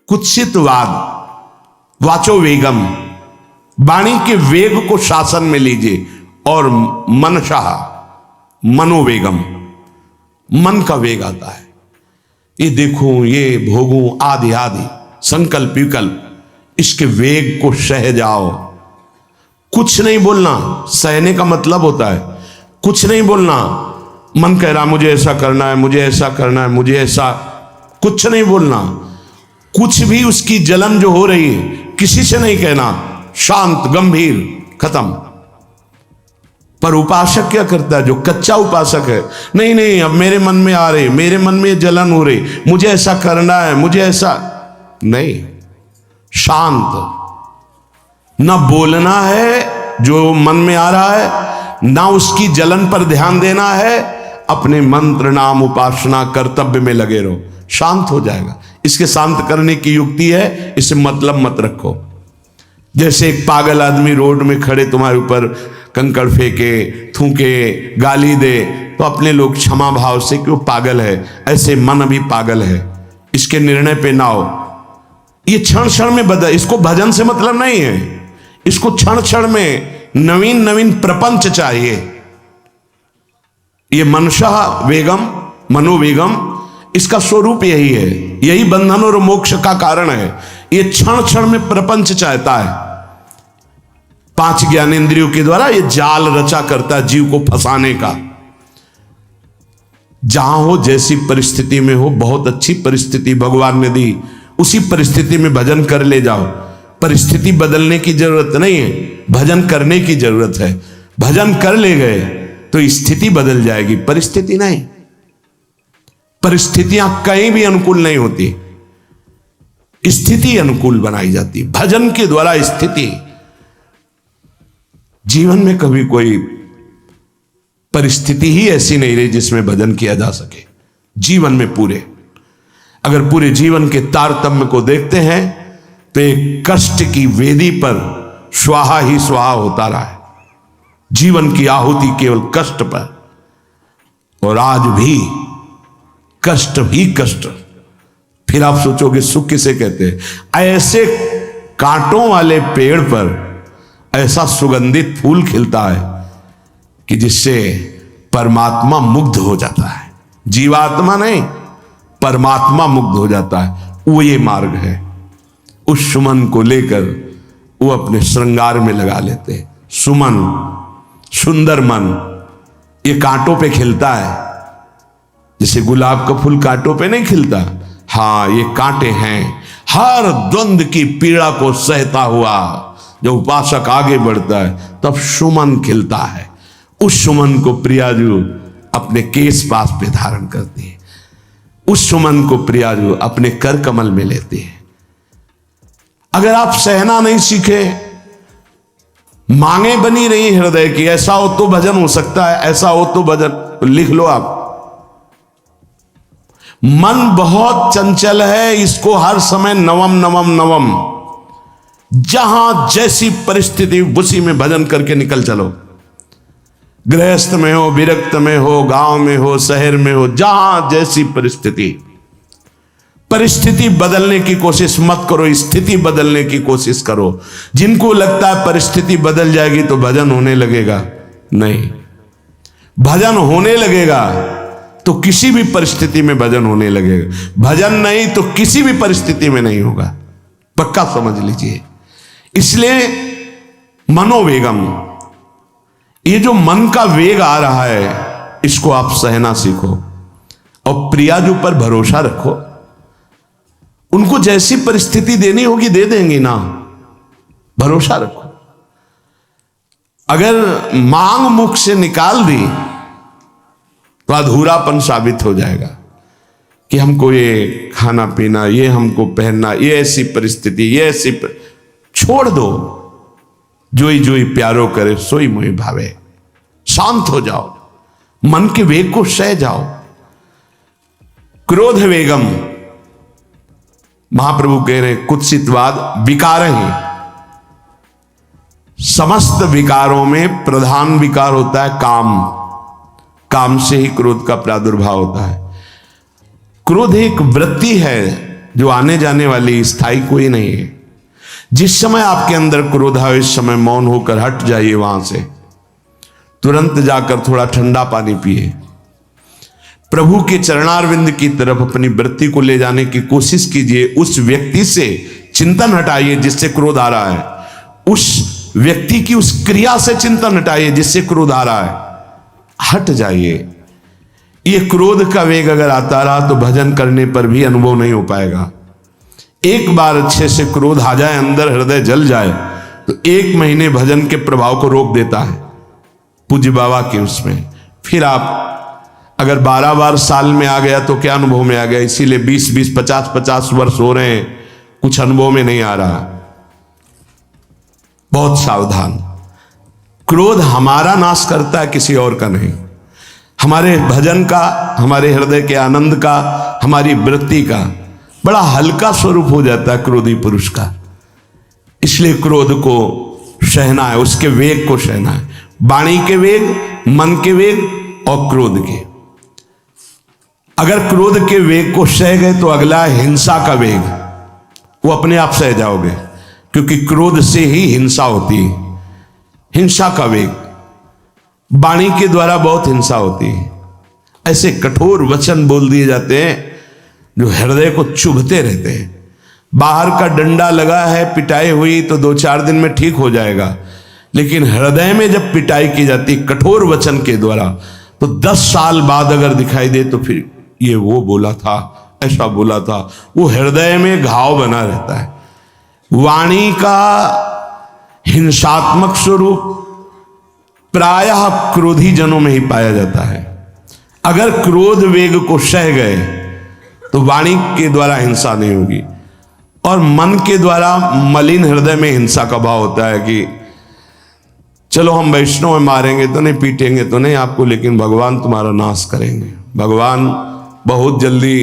कुत्सितवाद, वाचो वेगम, वाणी के वेग को शासन में लीजिए, और मनशाह, मनोवेगम, मन का वेग आता है। ये देखूं, ये भोगूं, आदि आदि संकल्प विकल्प, इसके वेग को सह जाओ। कुछ नहीं बोलना, सहने का मतलब होता है कुछ नहीं बोलना। मन कह रहा मुझे ऐसा करना है, मुझे ऐसा करना है, मुझे ऐसा, कुछ नहीं बोलना। कुछ भी उसकी जलन जो हो रही है किसी से नहीं कहना, शांत गंभीर, खत्म। पर उपासक क्या करता है, जो कच्चा उपासक है, नहीं नहीं अब मेरे मन में आ रही, मेरे मन में जलन हो रही, मुझे ऐसा करना है, मुझे ऐसा नहीं। शांत, ना बोलना है जो मन में आ रहा है, ना उसकी जलन पर ध्यान देना है, अपने मंत्र नाम उपासना कर्तव्य में लगे रहो, शांत हो जाएगा। इसके शांत करने की युक्ति है, इसे मतलब मत रखो। जैसे एक पागल आदमी रोड में खड़े तुम्हारे ऊपर कंकड़ फेंके, थूके, गाली दे, तो अपने लोग क्षमा भाव से कि वो पागल है, ऐसे मन अभी पागल है, इसके निर्णय पे ना हो। ये क्षण क्षण में बदल, इसको भजन से मतलब नहीं है, इसको क्षण क्षण में नवीन नवीन प्रपंच चाहिए। ये मनशा वेगम, मनोवेगम, इसका स्वरूप यही है, यही बंधन और मोक्ष का कारण है। ये क्षण क्षण में प्रपंच चाहता है। 5 ज्ञानेंद्रियों के द्वारा ये जाल रचा करता है जीव को फंसाने का। जहां हो, जैसी परिस्थिति में हो, बहुत अच्छी परिस्थिति भगवान ने दी, उसी परिस्थिति में भजन कर ले जाओ। परिस्थिति बदलने की जरूरत नहीं है, भजन करने की जरूरत है। भजन कर ले गए तो स्थिति बदल जाएगी, परिस्थिति नहीं। परिस्थितियां कहीं भी अनुकूल नहीं होती, स्थिति अनुकूल बनाई जाती। भजन के द्वारा स्थिति, जीवन में कभी कोई परिस्थिति ही ऐसी नहीं रही जिसमें भजन किया जा सके। जीवन में पूरे, अगर पूरे जीवन के तारतम्य को देखते हैं तो एक कष्ट की वेदी पर स्वाहा ही स्वाहा होता रहा है। जीवन की आहुति केवल कष्ट पर, और आज भी कष्ट ही कष्ट। फिर आप सोचोगे सुख किसे कहते हैं? ऐसे कांटों वाले पेड़ पर ऐसा सुगंधित फूल खिलता है कि जिससे परमात्मा मुग्ध हो जाता है। जीवात्मा नहीं, परमात्मा मुग्ध हो जाता है। वो ये मार्ग है। उस सुमन को लेकर वो अपने श्रृंगार में लगा लेते हैं। सुमन, सुंदर मन, ये कांटों पे खिलता है। जैसे गुलाब का फूल कांटों पे नहीं खिलता, हाँ ये कांटे हैं। हर द्वंद की पीड़ा को सहता हुआ जब उपासक आगे बढ़ता है तब सुमन खिलता है। उस सुमन को प्रियाजू अपने केश पास पे धारण करती है। उस सुमन को प्रियाजू अपने कर कमल में लेते हैं। अगर आप सहना नहीं सीखे, मांगे बनी रही हृदय की, ऐसा हो तो भजन हो सकता है, ऐसा हो तो भजन, तो लिख लो आप। मन बहुत चंचल है, इसको हर समय नवम नवम नवम, जहां जैसी परिस्थिति उसी में भजन करके निकल चलो। गृहस्थ में हो, विरक्त में हो, गांव में हो, शहर में हो, जहां जैसी परिस्थिति, परिस्थिति बदलने की कोशिश मत करो, स्थिति बदलने की कोशिश करो। जिनको लगता है परिस्थिति बदल जाएगी तो भजन होने लगेगा, नहीं। भजन होने लगेगा तो किसी भी परिस्थिति में भजन होने लगेगा। भजन नहीं तो किसी भी परिस्थिति में नहीं होगा, पक्का समझ लीजिए। इसलिए मनोवेगम, ये जो मन का वेग आ रहा है, इसको आप सहना सीखो और प्रियाजू पर भरोसा रखो। उनको जैसी परिस्थिति देनी होगी दे देंगी ना, भरोसा रखो। अगर मांग मुख से निकाल दी तो अधूरापन साबित हो जाएगा कि हमको ये खाना पीना, ये हमको पहनना, ये ऐसी परिस्थिति, ये ऐसी छोड़ दो। जोई जोई प्यारो करे सोई मोहि भावे। शांत हो जाओ, मन के वेग को सह जाओ। क्रोध वेगम, महाप्रभु कह रहे कुत्सितवाद विकार है। समस्त विकारों में प्रधान विकार होता है काम। काम से ही क्रोध का प्रादुर्भाव होता है। क्रोध एक वृत्ति है जो आने जाने वाली, स्थायी कोई नहीं है। जिस समय आपके अंदर क्रोध आए इस समय मौन होकर हट जाइए वहां से, तुरंत जाकर थोड़ा ठंडा पानी पिए, प्रभु के चरणारविंद की तरफ अपनी वृत्ति को ले जाने की कोशिश कीजिए। उस व्यक्ति से चिंतन हटाइए जिससे क्रोध आ रहा है, उस व्यक्ति की उस क्रिया से चिंतन हटाइए जिससे क्रोध आ रहा है, हट जाइए। ये क्रोध का वेग अगर आता रहा तो भजन करने पर भी अनुभव नहीं हो पाएगा। एक बार अच्छे से क्रोध आ जाए, अंदर हृदय जल जाए, तो 1 महीने भजन के प्रभाव को रोक देता है पूज्य बाबा के उसमें। फिर आप अगर 12 बार साल में आ गया तो क्या अनुभव में आ गया। इसीलिए 20-20, 50-50 वर्ष हो रहे हैं, कुछ अनुभव में नहीं आ रहा। बहुत सावधान। क्रोध हमारा नाश करता है, किसी और का नहीं। हमारे भजन का, हमारे हृदय के आनंद का, हमारी वृत्ति का बड़ा हल्का स्वरूप हो जाता है क्रोधी पुरुष का। इसलिए क्रोध को सहना है, उसके वेग को सहना है। वाणी के वेग, मन के वेग और क्रोध के। अगर क्रोध के वेग को सह गए तो अगला है हिंसा का वेग। वो अपने आप सह जाओगे, क्योंकि क्रोध से ही हिंसा होती है। हिंसा का वेग, वाणी के द्वारा बहुत हिंसा होती है। ऐसे कठोर वचन बोल दिए जाते हैं जो हृदय को चुभते रहते हैं। बाहर का डंडा लगा है, पिटाई हुई तो 2-4 दिन में ठीक हो जाएगा, लेकिन हृदय में जब पिटाई की जाती कठोर वचन के द्वारा, तो 10 साल बाद अगर दिखाई दे तो फिर ये वो बोला था, ऐसा बोला था, वो हृदय में घाव बना रहता है। वाणी का हिंसात्मक स्वरूप प्रायः क्रोधी जनों में ही पाया जाता है। अगर क्रोध वेग को सह गए तो वाणी के द्वारा हिंसा नहीं होगी, और मन के द्वारा मलिन हृदय में हिंसा का भाव होता है कि चलो हम वैष्णव में मारेंगे तो नहीं, पीटेंगे तो नहीं आपको, लेकिन भगवान तुम्हारा नाश करेंगे, भगवान बहुत जल्दी,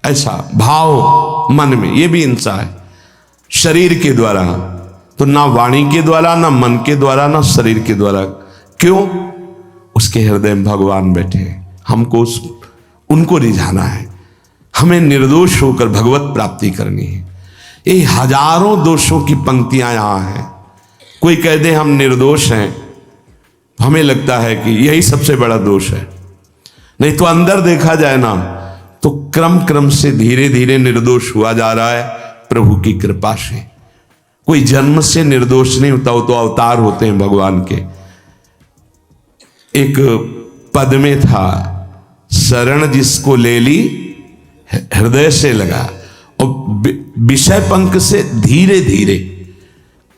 ऐसा भाव मन में, ये भी हिंसा है शरीर के द्वारा। तो ना वाणी के द्वारा, ना मन के द्वारा, ना शरीर के द्वारा। क्यों? उसके हृदय में भगवान बैठे हैं, हमको उनको रिझाना है, हमें निर्दोष होकर भगवत प्राप्ति करनी है। ये हजारों दोषों की पंक्तियां यहां हैं। कोई कह दे हम निर्दोष हैं, हमें लगता है कि यही सबसे बड़ा दोष है। नहीं तो अंदर देखा जाए ना तो क्रम क्रम से धीरे धीरे निर्दोष हुआ जा रहा है प्रभु की कृपा से। कोई जन्म से निर्दोष नहीं होता, वो तो अवतार होते हैं भगवान के। एक पद में था, शरण जिसको ले ली हृदय से लगा, और विषय पंख से धीरे धीरे,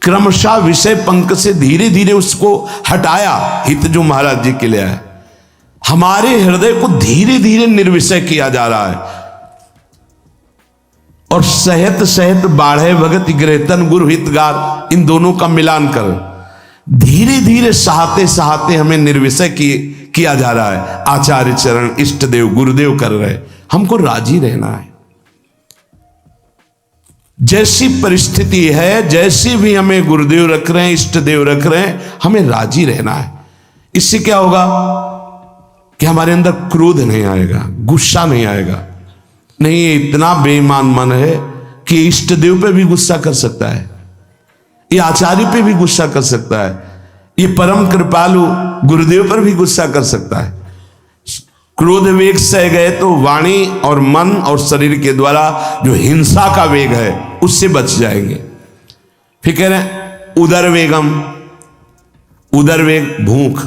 क्रमशः विषय पंख से धीरे धीरे उसको हटाया। हित जो महाराज जी के लिए आया, हमारे हृदय को धीरे धीरे निर्विषय किया जा रहा है। और सहत सहत बाढ़े भगत ग्रहतन गुरु हितगार, इन दोनों का मिलान कर धीरे धीरे सहाते सहाते हमें निर्विषय किया जा रहा है। आचार्य चरण, इष्ट देव, गुरुदेव कर रहे, हमको राजी रहना है। जैसी परिस्थिति है, जैसी भी हमें गुरुदेव रख रहे हैं, इष्ट देव रख रहे हैं, हमें राजी रहना है। इससे क्या होगा कि हमारे अंदर क्रोध नहीं आएगा, गुस्सा नहीं आएगा। नहीं, ये इतना बेईमान मन है कि इष्ट देव पे भी गुस्सा कर सकता है, ये आचार्य पे भी गुस्सा कर सकता है, ये परम कृपालु गुरुदेव पर भी गुस्सा कर सकता है। क्रोध वेग सह गए तो वाणी और मन और शरीर के द्वारा जो हिंसा का वेग है उससे बच जाएंगे। फिर कह रहे हैं उदर वेगम, उदर वेग भूख।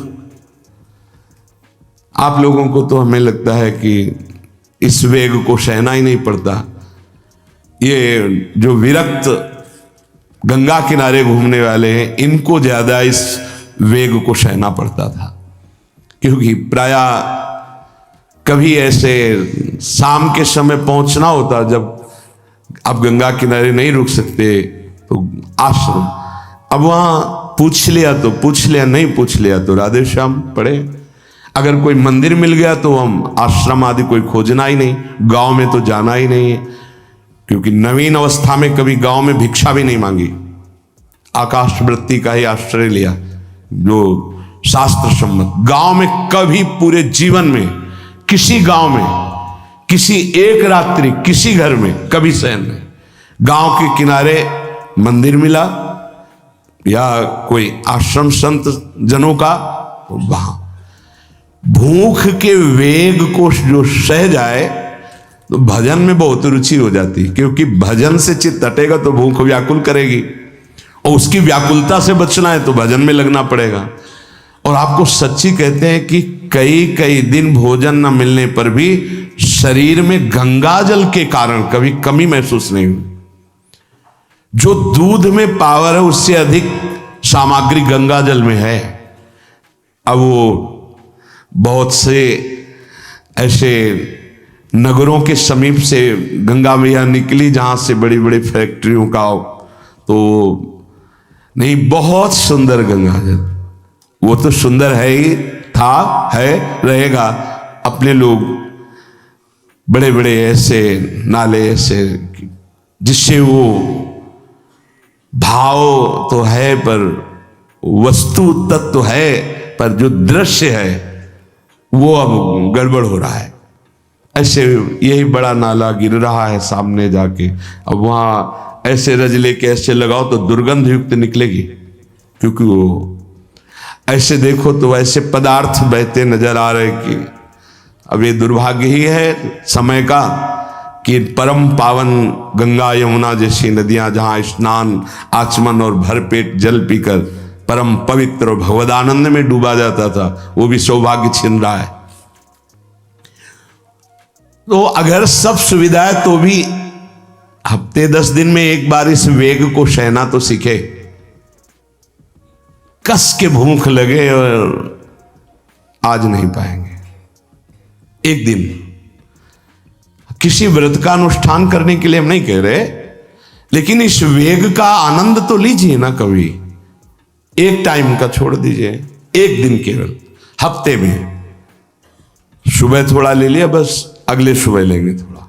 आप लोगों को तो हमें लगता है कि इस वेग को सहना ही नहीं पड़ता। ये जो विरक्त गंगा किनारे घूमने वाले हैं, इनको ज्यादा इस वेग को सहना पड़ता था, क्योंकि प्रायः कभी ऐसे शाम के समय पहुंचना होता, जब आप गंगा किनारे नहीं रुक सकते तो आश्रम, अब वहां पूछ लिया तो पूछ लिया, नहीं पूछ लिया तो राधे श्याम पढ़े। अगर कोई मंदिर मिल गया तो हम आश्रम आदि कोई खोजना ही नहीं, गांव में तो जाना ही नहीं है, क्योंकि नवीन अवस्था में कभी गांव में भिक्षा भी नहीं मांगी, आकाश वृत्ति का ही आश्रय लिया जो शास्त्र सम्मत। गांव में कभी पूरे जीवन में किसी गांव में किसी एक रात्रि किसी घर में कभी शयन नहीं। गांव के किनारे मंदिर मिला या कोई आश्रम संत जनों का, वहां भूख के वेग को जो सह जाए तो भजन में बहुत रुचि हो जाती है, क्योंकि भजन से चित्त हटेगा तो भूख व्याकुल करेगी, और उसकी व्याकुलता से बचना है तो भजन में लगना पड़ेगा। और आपको सच्ची कहते हैं कि कई कई दिन भोजन न मिलने पर भी शरीर में गंगा जल के कारण कभी कमी महसूस नहीं हुई। जो दूध में पावर है उससे अधिक सामग्री गंगा जल में है। अब वो बहुत से ऐसे नगरों के समीप से गंगा मैया निकली जहां से बड़ी बड़ी फैक्ट्रियों का, तो नहीं, बहुत सुंदर गंगा जल, वो तो सुंदर है ही, था, है, रहेगा। अपने लोग बड़े बड़े ऐसे नाले ऐसे जिससे वो भाव तो है पर वस्तु तत्व तो है, पर जो दृश्य है वो अब गड़बड़ हो रहा है। ऐसे यही बड़ा नाला गिर रहा है सामने जाके, अब वहां ऐसे रजले के ऐसे लगाओ तो दुर्गंध युक्त निकलेगी, क्योंकि वो ऐसे देखो तो ऐसे पदार्थ बहते नजर आ रहे कि अब ये दुर्भाग्य ही है समय का कि परम पावन गंगा यमुना जैसी नदियां जहां स्नान आचमन और भरपेट जल पीकर परम पवित्र और भगवदानंद में डूबा जाता था, वो भी सौभाग्य छिन रहा है। तो अगर सब सुविधा है तो भी हफ्ते 10 दिन में एक बार इस वेग को सहना तो सीखे। कस के भूख लगे और आज नहीं पाएंगे। एक दिन किसी व्रत का अनुष्ठान करने के लिए हम नहीं कह रहे, लेकिन इस वेग का आनंद तो लीजिए ना कभी। एक टाइम का छोड़ दीजिए, एक दिन केवल हफ्ते में सुबह थोड़ा ले लिया, बस अगले सुबह लेंगे थोड़ा,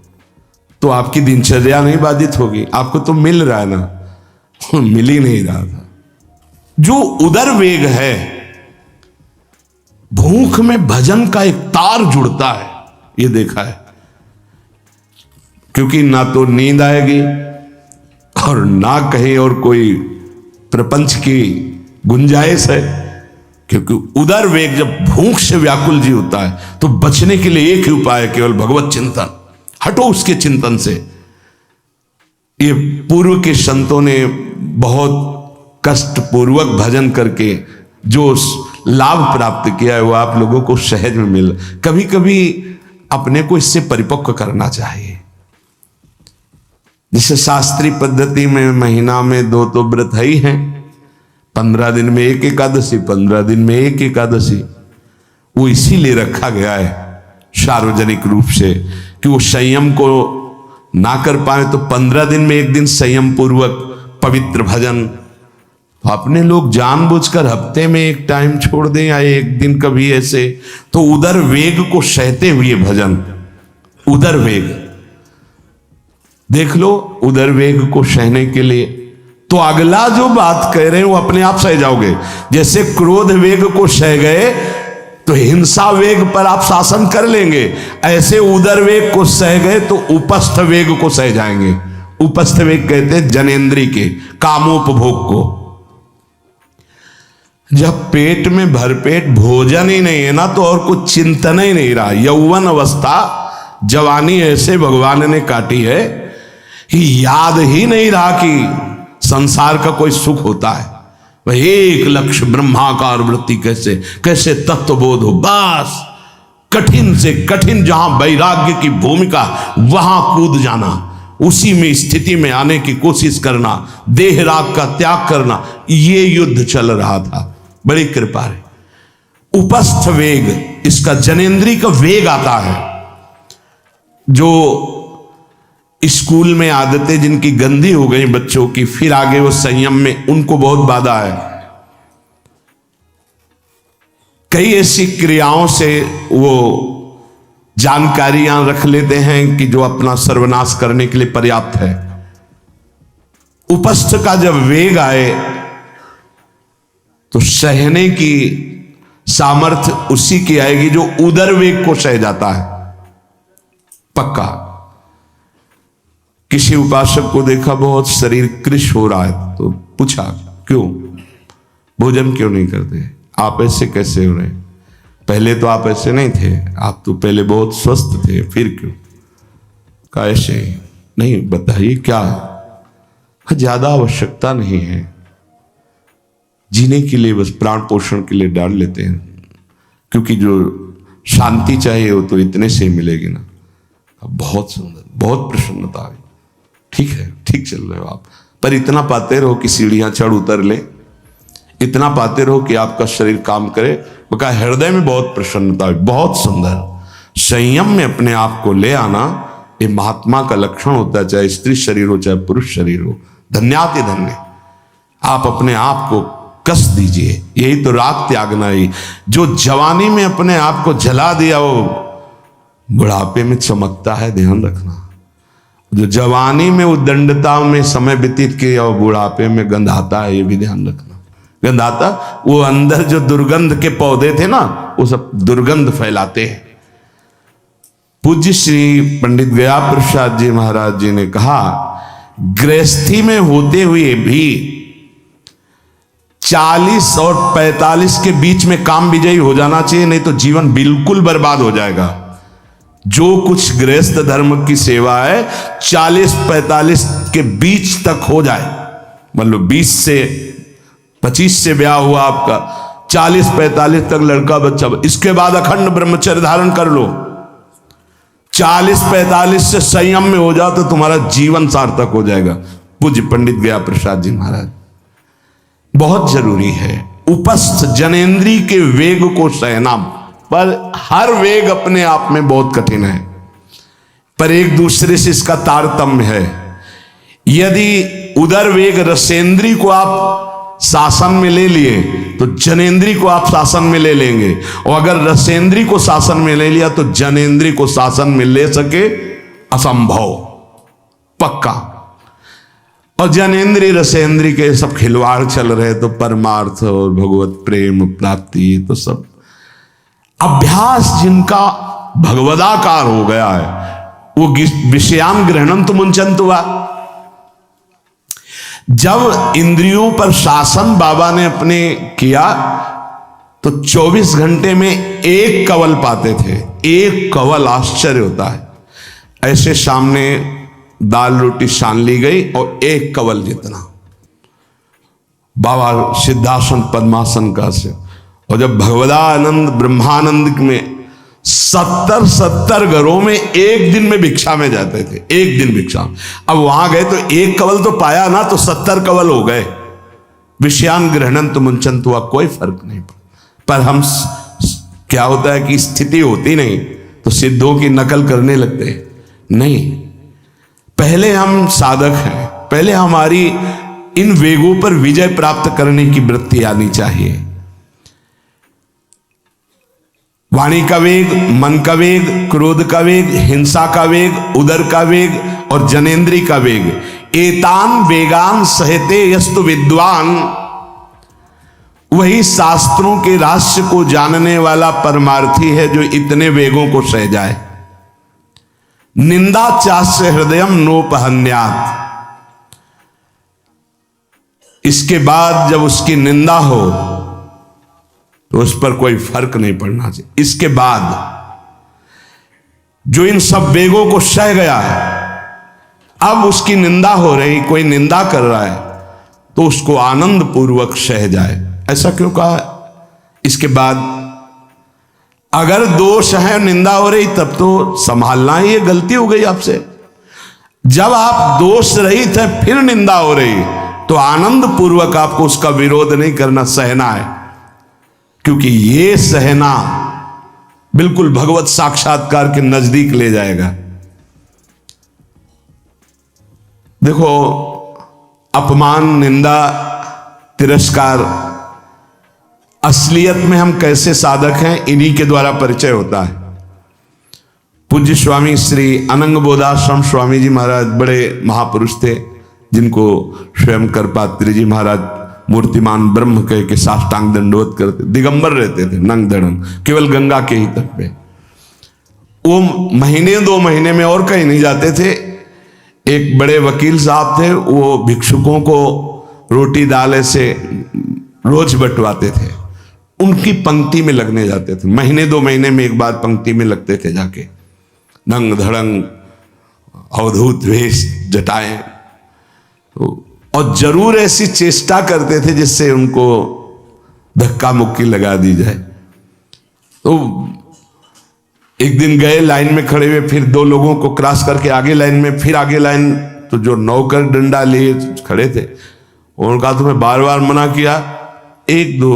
तो आपकी दिनचर्या नहीं बाधित होगी। आपको तो मिल रहा है ना, मिल ही नहीं रहा था। जो उदर वेग है, भूख में भजन का एक तार जुड़ता है, ये देखा है। क्योंकि ना तो नींद आएगी और ना कहीं और कोई प्रपंच की गुंजाइश है, क्योंकि उदर वेग जब भूख से व्याकुल जी होता है तो बचने के लिए एक ही उपाय है, केवल भगवत चिंतन। हटो उसके चिंतन से। ये पूर्व के संतों ने बहुत कष्ट पूर्वक भजन करके जो लाभ प्राप्त किया है वो आप लोगों को सहज में मिल। कभी कभी अपने को इससे परिपक्व करना चाहिए। जैसे शास्त्रीय पद्धति में महीना में 2 तो व्रत है ही हैं, 15 दिन में एक एकादशी, 15 दिन में एक एकादशी। वो इसीलिए रखा गया है सार्वजनिक रूप से कि वो संयम को ना कर पाए, तो 15 दिन में एक दिन संयम पूर्वक पवित्र भजन। तो अपने लोग जानबूझकर हफ्ते में एक टाइम छोड़ दें या एक दिन कभी ऐसे, तो उदर वेग को सहते हुए भजन। उदर वेग देख लो, उदर वेग को सहने के लिए तो अगला जो बात कह रहे हैं वो अपने आप सह जाओगे। जैसे क्रोध वेग को सह गए तो हिंसा वेग पर आप शासन कर लेंगे, ऐसे उदर वेग को सह गए तो उपस्थ वेग को सह जाएंगे। उपस्थ वेग कहते हैं जनेन्द्री के कामोपभोग को। जब पेट में भरपेट भोजन ही नहीं है ना, तो और कुछ चिंतन ही नहीं रहा। यौवन अवस्था जवानी ऐसे भगवान ने काटी है कि याद ही नहीं रहा कि संसार का कोई सुख होता है। वह एक लक्ष्य ब्रह्माकार वृत्ति कैसे कैसे तत्वबोध हो, बस कठिन से कठिन जहां वैराग्य की भूमिका वहां कूद जाना, उसी में स्थिति में आने की कोशिश करना, देह राग का त्याग करना, ये युद्ध चल रहा था। बड़ी कृपा है। उपस्थ वेग, इसका जनेन्द्री का वेग आता है। जो स्कूल में आदतें जिनकी गंदी हो गई बच्चों की, फिर आगे वो संयम में, उनको बहुत बाधा है। कई ऐसी क्रियाओं से वो जानकारियां रख लेते हैं कि जो अपना सर्वनाश करने के लिए पर्याप्त है। उपस्थ का जब वेग आए तो सहने की सामर्थ्य उसी की आएगी जो उदर वेग को सह जाता है। पक्का। किसी उपासक को देखा बहुत शरीर कृश हो रहा है, तो पूछा क्यों, भोजन क्यों नहीं करते, आप ऐसे कैसे हो रहे, पहले तो आप ऐसे नहीं थे, आप तो पहले बहुत स्वस्थ थे, फिर क्यों, कहा ऐसे नहीं, बताइए क्या, ज्यादा आवश्यकता नहीं है, जीने के लिए बस प्राण पोषण के लिए डाल लेते हैं, क्योंकि जो शांति चाहिए वो तो इतने से मिलेगी ना। बहुत सुंदर, बहुत प्रसन्नता आई। ठीक है, ठीक चल रहे हो आप, पर इतना पाते रहो कि सीढ़ियां चढ़ उतर ले, इतना पाते रहो कि आपका शरीर काम करे। बका हृदय में बहुत प्रसन्नता है, बहुत सुंदर। संयम में अपने आप को ले आना ये महात्मा का लक्षण होता है, चाहे स्त्री शरीर हो चाहे पुरुष शरीर हो। धन्याति धन्य, आप अपने आप को कस दीजिए, यही तो राग त्यागना ही। जो जवानी में अपने आप को जला दिया वो बुढ़ापे में चमकता है, ध्यान रखना। जो जवानी में उद्दंडता में समय व्यतीत किया वो बुढ़ापे में गंधाता है, ये भी ध्यान रखना। गंधाता वो अंदर जो दुर्गंध के पौधे थे ना, वो सब दुर्गंध फैलाते हैं। पूज्य श्री पंडित गया प्रसाद जी महाराज जी ने कहा, गृहस्थी में होते हुए भी 40 और 45 के बीच में काम विजयी हो जाना चाहिए, नहीं तो जीवन बिल्कुल बर्बाद हो जाएगा। जो कुछ गृहस्थ धर्म की सेवा है 40-45 के बीच तक हो जाए, मतलब 20 से 25 से ब्याह हुआ आपका, 40-45 तक लड़का बच्चा, इसके बाद अखंड ब्रह्मचर्य धारण कर लो। 40-45 से संयम में हो जाओ तो तुम्हारा जीवन सार्थक हो जाएगा। पूज्य पंडित गया प्रसाद जी महाराज, बहुत जरूरी है उपस्थ जनेन्द्री के वेग को सहना, पर हर वेग अपने आप में बहुत कठिन है, पर एक दूसरे से इसका तारतम्य है। यदि उदर वेग रसेंद्री को आप शासन में ले लिए तो जनेन्द्री को आप शासन में ले लेंगे, और अगर रसेंद्री को शासन में ले लिया तो जनेन्द्री को शासन में ले सके असंभव, पक्का। और जनेन्द्री रसेंद्री के सब खिलवाड़ चल रहे, तो परमार्थ और भगवत प्रेम प्राप्ति तो सब अभ्यास जिनका भगवदाकार हो गया है वो विषयान ग्रहणम तो मुंचन हुआ। जब इंद्रियों पर शासन बाबा ने अपने किया तो 24 घंटे में एक कवल पाते थे, एक कवल, आश्चर्य होता है। ऐसे सामने दाल रोटी सान ली गई और एक कवल जितना, बाबा सिद्धासन पद्मासन का से। और जब भगवदानंद ब्रह्मानंद में 70 घरों में एक दिन में भिक्षा में जाते थे, एक दिन भिक्षा। अब वहां गए तो एक कवल तो पाया ना, तो 70 कवल हो गए। विषयान ग्रहणन तो मुंचन हुआ, कोई फर्क नहीं। पर हम क्या होता है कि स्थिति होती नहीं तो सिद्धों की नकल करने लगते नहीं। पहले हम साधक हैं, पहले हमारी इन वेगों पर विजय प्राप्त करने की वृत्ति आनी चाहिए। वाणी का वेग, मन का वेग, क्रोध का वेग, हिंसा का वेग, उदर का वेग और जनेन्द्री का वेग, एतान वेगान सहते यस्तु विद्वान, वही शास्त्रों के रहस्य को जानने वाला परमार्थी है जो इतने वेगों को सह जाए। निंदा चास्य हृदयम नोपहन्यात्, इसके बाद जब उसकी निंदा हो तो उस पर कोई फर्क नहीं पड़ना चाहिए। इसके बाद जो इन सब वेगों को सह गया है, अब उसकी निंदा हो रही, कोई निंदा कर रहा है तो उसको आनंद पूर्वक सह जाए। ऐसा क्यों कहा? इसके बाद अगर दोष है, निंदा हो रही, तब तो संभालना ही, ये गलती हो गई आपसे। जब आप दोष रहित है फिर निंदा हो रही तो आनंद पूर्वक आपको उसका विरोध नहीं करना, सहना है, क्योंकि ये सहना बिल्कुल भगवत साक्षात्कार के नजदीक ले जाएगा। देखो, अपमान, निंदा, तिरस्कार, असलियत में हम कैसे साधक हैं इन्हीं के द्वारा परिचय होता है। पूज्य स्वामी श्री अनंग बोधाश्रम स्वामी जी महाराज बड़े महापुरुष थे, जिनको स्वयं करपात्री जी महाराज मूर्तिमान ब्रह्म कह के साष्टांग दंडवत करते, दिगंबर रहते थे, नंग दड़न, केवल गंगा के ही तट पे। वो महीने 2 महीने में और कहीं नहीं जाते थे। एक बड़े वकील साहब थे, वो भिक्षुकों को रोटी दाल से रोज बंटवाते थे, उनकी पंक्ति में लगने जाते थे। महीने 2 महीने में एक बार पंक्ति में लगते थे जाके, नंग धड़ंग अवधूत वेश जटाएं, और जरूर ऐसी चेष्टा करते थे जिससे उनको धक्का मुक्की लगा दी जाए। तो एक दिन गए, लाइन में खड़े हुए, फिर 2 लोगों को क्रॉस करके आगे लाइन में, फिर आगे लाइन, तो जो नौकर डंडा लिए खड़े थे उन्होंने कहा तुम्हें बार बार मना किया, 1-2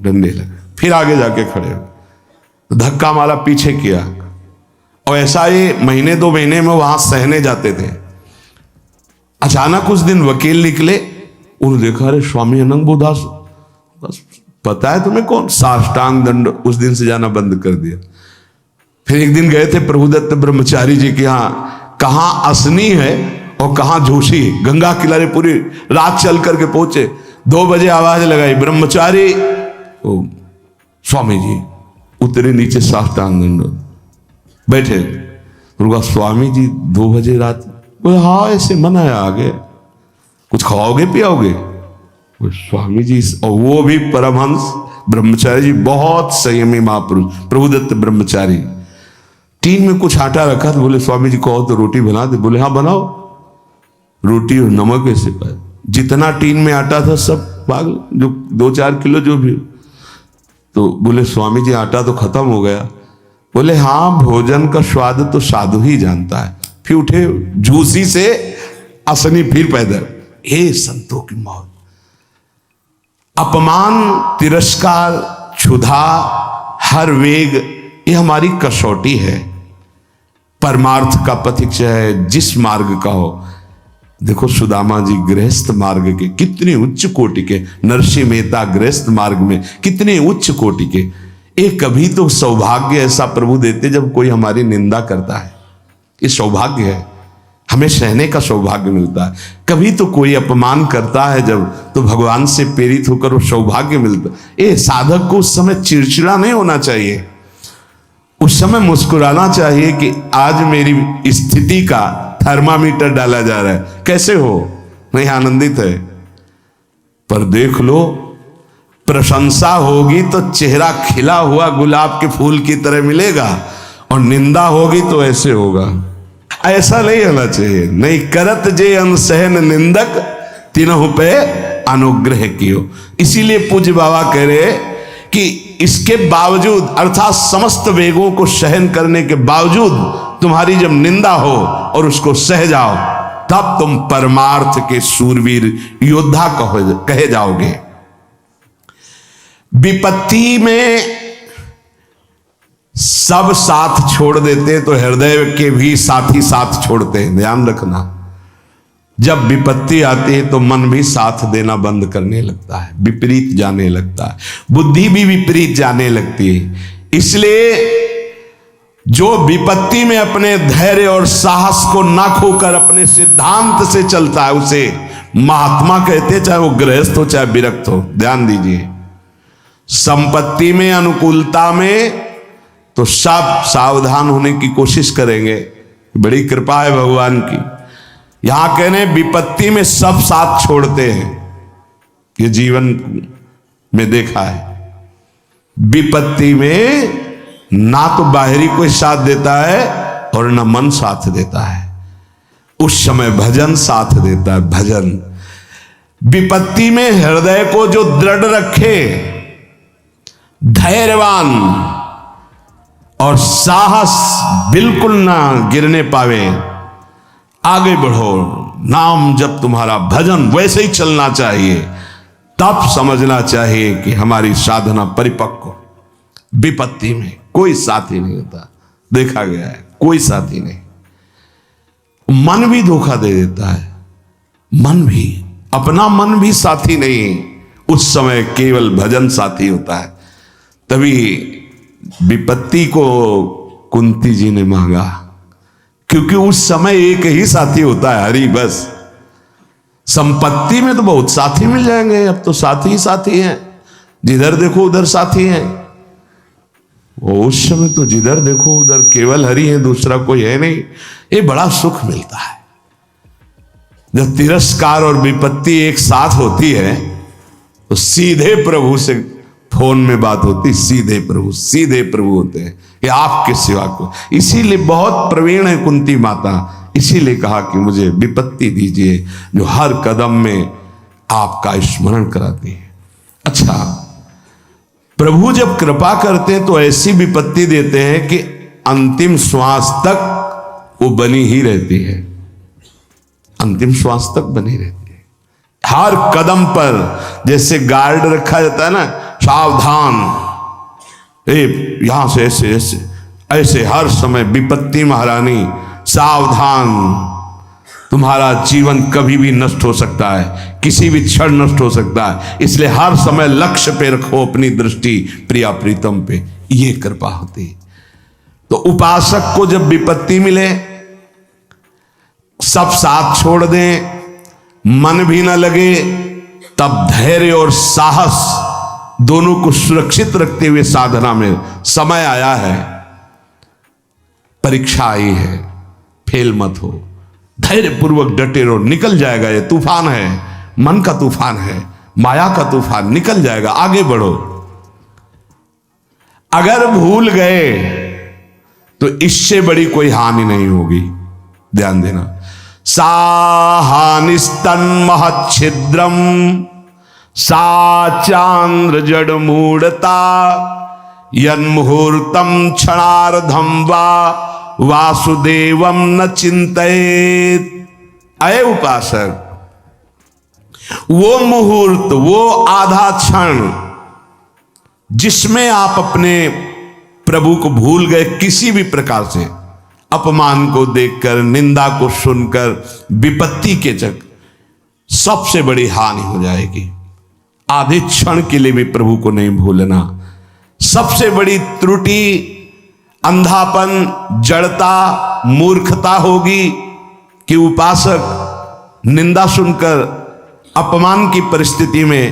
डंडे लगे, फिर आगे जाके खड़े हो, धक्का मारा, पीछे किया। और ऐसा ही महीने 2 महीने में वहां सहने जाते थे। अचानक उस दिन वकील निकले, उन्होंने देखा अरे स्वामी अनंगबोधास, बस पता है तुम्हें कौन, साष्टांग दंड, उस दिन से जाना बंद कर दिया। फिर एक दिन गए थे प्रभुदत्त ब्रह्मचारी जी के यहाँ, कहाँ असनी है और कहाँ जोशी, गंगा किनारे पूरी रात चल करके पहुंचे। 2 बजे आवाज लगाई, ब्रह्मचारी, ओ स्वामी जी उतरे नीचे, साष्टांग दंड बैठे। उनका स्वामी जी 2 बजे रात, बोले हाँ ऐसे मना है, आगे कुछ खाओगे पियाओगे? स्वामी जी, और वो भी परमहंस ब्रह्मचारी जी, बहुत संयमी महापुरुष प्रभुदत्त ब्रह्मचारी। टीन में कुछ आटा रखा, तो बोले स्वामी जी कहो तो रोटी बना दे। बोले हाँ बनाओ। रोटी और नमक ऐसे पाए, जितना टीन में आटा था सब पागल, जो 2-4 किलो जो भी। तो बोले स्वामी जी आटा तो खत्म हो गया। बोले हाँ, भोजन का स्वाद तो साधु ही जानता है। फिर उठे, झूसी से असनी फिर पैदल। हे संतों की मौत, अपमान, तिरस्कार, क्षुधा, हर वेग, ये हमारी कसौटी है। परमार्थ का पथिक चाहे जिस मार्ग का हो। देखो सुदामा जी गृहस्थ मार्ग के कितने उच्च कोटि के, नरसिंह मेहता गृहस्थ मार्ग में कितने उच्च कोटि के। एक कभी तो सौभाग्य ऐसा प्रभु देते जब कोई हमारी निंदा करता है, ये सौभाग्य है, हमें सहने का सौभाग्य मिलता है। कभी तो कोई अपमान करता है जब, तो भगवान से प्रेरित होकर वो सौभाग्य मिलता है। ये साधक को उस समय चिड़चिड़ा नहीं होना चाहिए, उस समय मुस्कुराना चाहिए कि आज मेरी स्थिति का थर्मामीटर डाला जा रहा है, कैसे हो, नहीं आनंदित है। पर देख लो, प्रशंसा होगी तो चेहरा खिला हुआ गुलाब के फूल की तरह मिलेगा, और निंदा होगी तो ऐसे होगा। ऐसा नहीं होना चाहिए। नहीं करत जे अनसहन निंदक, तीनों पे अनुग्रह कियो। इसीलिए पूज्य बाबा कह रहे कि इसके बावजूद, अर्थात समस्त वेगों को सहन करने के बावजूद तुम्हारी जब निंदा हो और उसको सह जाओ, तब तुम परमार्थ के शूरवीर योद्धा कहे जाओगे। विपत्ति में सब साथ छोड़ देते तो हृदय के भी साथी साथ छोड़ते हैं, ध्यान रखना। जब विपत्ति आती है तो मन भी साथ देना बंद करने लगता है, विपरीत जाने लगता है, बुद्धि भी विपरीत जाने लगती है। इसलिए जो विपत्ति में अपने धैर्य और साहस को ना खोकर अपने सिद्धांत से चलता है उसे महात्मा कहते, चाहे वो गृहस्थ हो चाहे विरक्त हो। ध्यान दीजिए, संपत्ति में, अनुकूलता में तो सब सावधान होने की कोशिश करेंगे, बड़ी कृपा है भगवान की। यहां कहने विपत्ति में सब साथ छोड़ते हैं, ये जीवन में देखा है। विपत्ति में ना तो बाहरी कोई साथ देता है और ना मन साथ देता है, उस समय भजन साथ देता है, भजन। विपत्ति में हृदय को जो दृढ़ रखे, धैर्यवान और साहस बिल्कुल ना गिरने पावे, आगे बढ़ो, नाम जब तुम्हारा भजन वैसे ही चलना चाहिए, तब समझना चाहिए कि हमारी साधना परिपक्व। विपत्ति में कोई साथी नहीं होता, देखा गया है, कोई साथी नहीं। मन भी धोखा दे देता है, मन भी, अपना मन भी साथी नहीं, उस समय केवल भजन साथी होता है। तभी विपत्ति को कुंती जी ने मांगा, क्योंकि उस समय एक ही साथी होता है, हरि बस। संपत्ति में तो बहुत साथी मिल जाएंगे, अब तो साथी ही साथी हैं, जिधर देखो उधर साथी हैं। वो उस समय तो जिधर देखो उधर केवल हरि है, दूसरा कोई है नहीं। ये बड़ा सुख मिलता है जब तिरस्कार और विपत्ति एक साथ होती है, तो सीधे प्रभु से फोन में बात होती, सीधे प्रभु होते हैं कि आपके सिवा को। इसीलिए बहुत प्रवीण है कुंती माता, इसीलिए कहा कि मुझे विपत्ति दीजिए जो हर कदम में आपका स्मरण कराती है। अच्छा, प्रभु जब कृपा करते हैं तो ऐसी विपत्ति देते हैं कि अंतिम श्वास तक वो बनी ही रहती है, अंतिम श्वास तक बनी रहती है। हर कदम पर जैसे गार्ड रखा जाता है ना, सावधान, यहां से ऐसे ऐसे ऐसे हर समय विपत्ति महारानी सावधान, तुम्हारा जीवन कभी भी नष्ट हो सकता है, किसी भी क्षण नष्ट हो सकता है, इसलिए हर समय लक्ष्य पे रखो अपनी दृष्टि, प्रिया प्रीतम पे। ये कृपा होती। तो उपासक को जब विपत्ति मिले, सब साथ छोड़ दें, मन भी ना लगे, तब धैर्य और साहस दोनों को सुरक्षित रखते हुए साधना में समय आया है, परीक्षा आई है, फेल मत हो, धैर्य पूर्वक डटे रहो, निकल जाएगा। ये तूफान है, मन का तूफान है, माया का तूफान, निकल जाएगा, आगे बढ़ो। अगर भूल गए तो इससे बड़ी कोई हानि नहीं होगी, ध्यान देना। सा हानिस्तन महच्छिद्रम सा चांद्र जड़ मूढ़ता यन्मुहूर्तम क्षणार्धम वा वासुदेवम न चिंतयेत। अये उपासक, वो मुहूर्त, वो आधा क्षण जिसमें आप अपने प्रभु को भूल गए, किसी भी प्रकार से अपमान को देखकर, निंदा को सुनकर, विपत्ति के चक, सबसे बड़ी हानि हो जाएगी। आधे क्षण के लिए भी प्रभु को नहीं भूलना। सबसे बड़ी त्रुटि अंधापन, जड़ता, मूर्खता होगी कि उपासक निंदा सुनकर अपमान की परिस्थिति में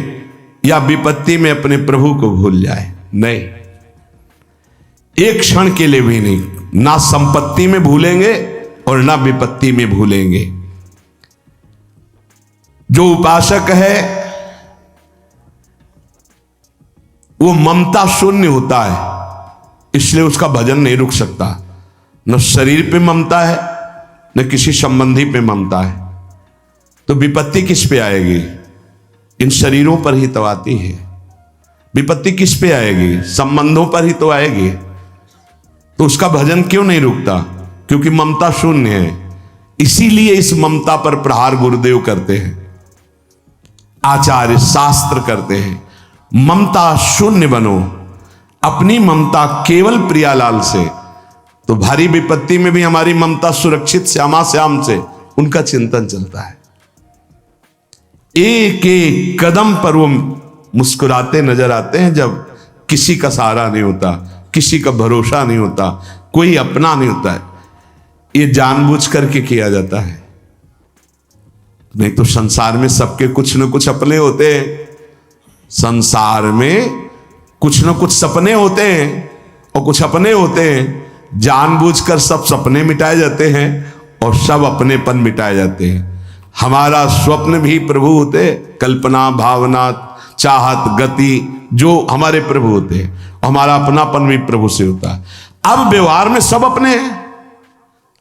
या विपत्ति में अपने प्रभु को भूल जाए। नहीं, एक क्षण के लिए भी नहीं, ना संपत्ति में भूलेंगे और ना विपत्ति में भूलेंगे। जो उपासक है वो ममता शून्य होता है, इसलिए उसका भजन नहीं रुक सकता। न शरीर पे ममता है, न किसी संबंधी पे ममता है। तो विपत्ति किस पे आएगी? इन शरीरों पर ही तो आती है। विपत्ति किस पे आएगी? संबंधों पर ही तो आएगी। तो उसका भजन क्यों नहीं रुकता? क्योंकि ममता शून्य है। इसीलिए इस ममता पर प्रहार गुरुदेव करते हैं, आचार्य शास्त्र करते हैं। ममता शून्य बनो, अपनी ममता केवल प्रियालाल से। तो भारी विपत्ति में भी हमारी ममता सुरक्षित श्यामा श्याम से, उनका चिंतन चलता है। एक एक कदम पर वो मुस्कुराते नजर आते हैं जब किसी का सहारा नहीं होता, किसी का भरोसा नहीं होता, कोई अपना नहीं होता है। ये जानबूझ करके किया जाता है, नहीं तो संसार में सबके कुछ न कुछ अपने होते हैं। संसार में कुछ न कुछ सपने होते हैं और कुछ अपने होते हैं। जानबूझकर सब सपने मिटाए जाते हैं और सब अपनेपन मिटाए जाते हैं। हमारा स्वप्न भी प्रभु होते, कल्पना, भावना, चाहत, गति जो हमारे प्रभु होते हैं, हमारा अपनापन भी प्रभु से होता है। अब व्यवहार में सब अपने हैं।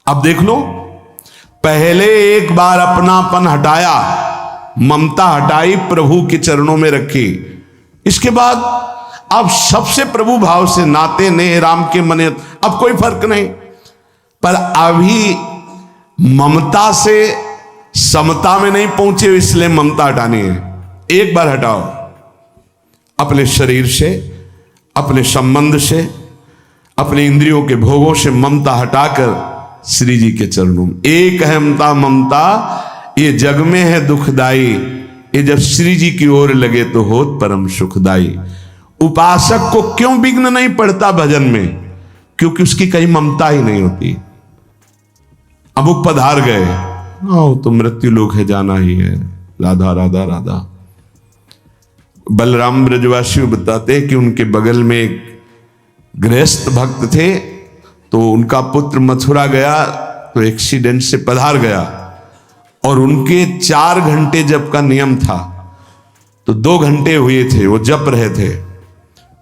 अब देख लो, पहले एक बार अपनापन हटाया, ममता हटाई, प्रभु के चरणों में रखी। इसके बाद अब सबसे प्रभु भाव से नाते ने राम के मने, अब कोई फर्क नहीं। पर अभी ममता से समता में नहीं पहुंचे, इसलिए ममता हटानी है। एक बार हटाओ, अपने शरीर से, अपने संबंध से, अपने इंद्रियों के भोगों से ममता हटाकर श्री जी के चरणों में। एक अहमता ममता ये जग में है दुखदाई, ये जब श्री जी की ओर लगे तो होत परम सुखदाई। उपासक को क्यों विघ्न नहीं पड़ता भजन में? क्योंकि उसकी कहीं ममता ही नहीं होती। अब वो पधार गए, आओ तो मृत्यु लोक है, जाना ही है, राधा राधा राधा। बलराम ब्रजवासी बताते हैं कि उनके बगल में एक गृहस्थ भक्त थे, तो उनका पुत्र मथुरा गया तो एक्सीडेंट से पधार गया, और उनके 4 घंटे जप का नियम था, तो 2 घंटे हुए थे, वो जप रहे थे।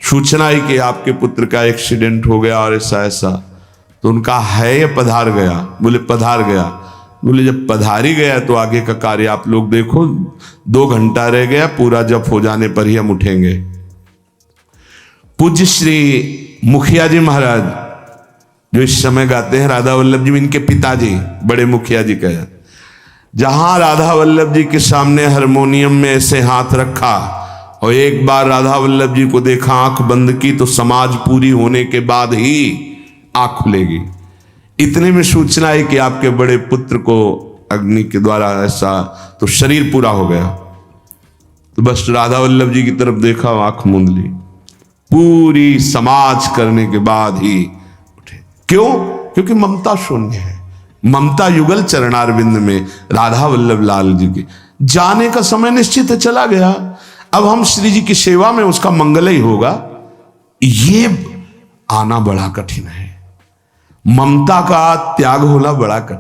सूचना ही कि आपके पुत्र का एक्सीडेंट हो गया और ऐसा ऐसा, तो उनका है ये पधार गया। बोले पधार गया? बोले जब पधार ही गया तो आगे का कार्य आप लोग देखो, 2 घंटा रह गया, पूरा जप हो जाने पर ही हम उठेंगे। पूज्य श्री मुखिया जी महाराज जो इस समय गाते हैं, राधा वल्लभ जी इनके पिताजी, बड़े मुखिया जी कहे, जहां राधा वल्लभ जी के सामने हारमोनियम में ऐसे हाथ रखा और एक बार राधा वल्लभ जी को देखा, आंख बंद की, तो समाज पूरी होने के बाद ही आंख खुलेगी। इतने में सूचना है कि आपके बड़े पुत्र को अग्नि के द्वारा ऐसा, तो शरीर पूरा हो गया। तो बस राधा वल्लभ जी की तरफ देखा, आंख मूंद ली, पूरी समाज करने के बाद ही उठे। क्यों? क्योंकि ममता शून्य है। ममता युगल चरणारविंद में राधा वल्लभ लाल जी के जाने का समय निश्चित है, चला गया। अब हम श्री जी की सेवा में उसका मंगल ही होगा, ये आना बड़ा कठिन है। ममता का त्याग होना बड़ा कठिन।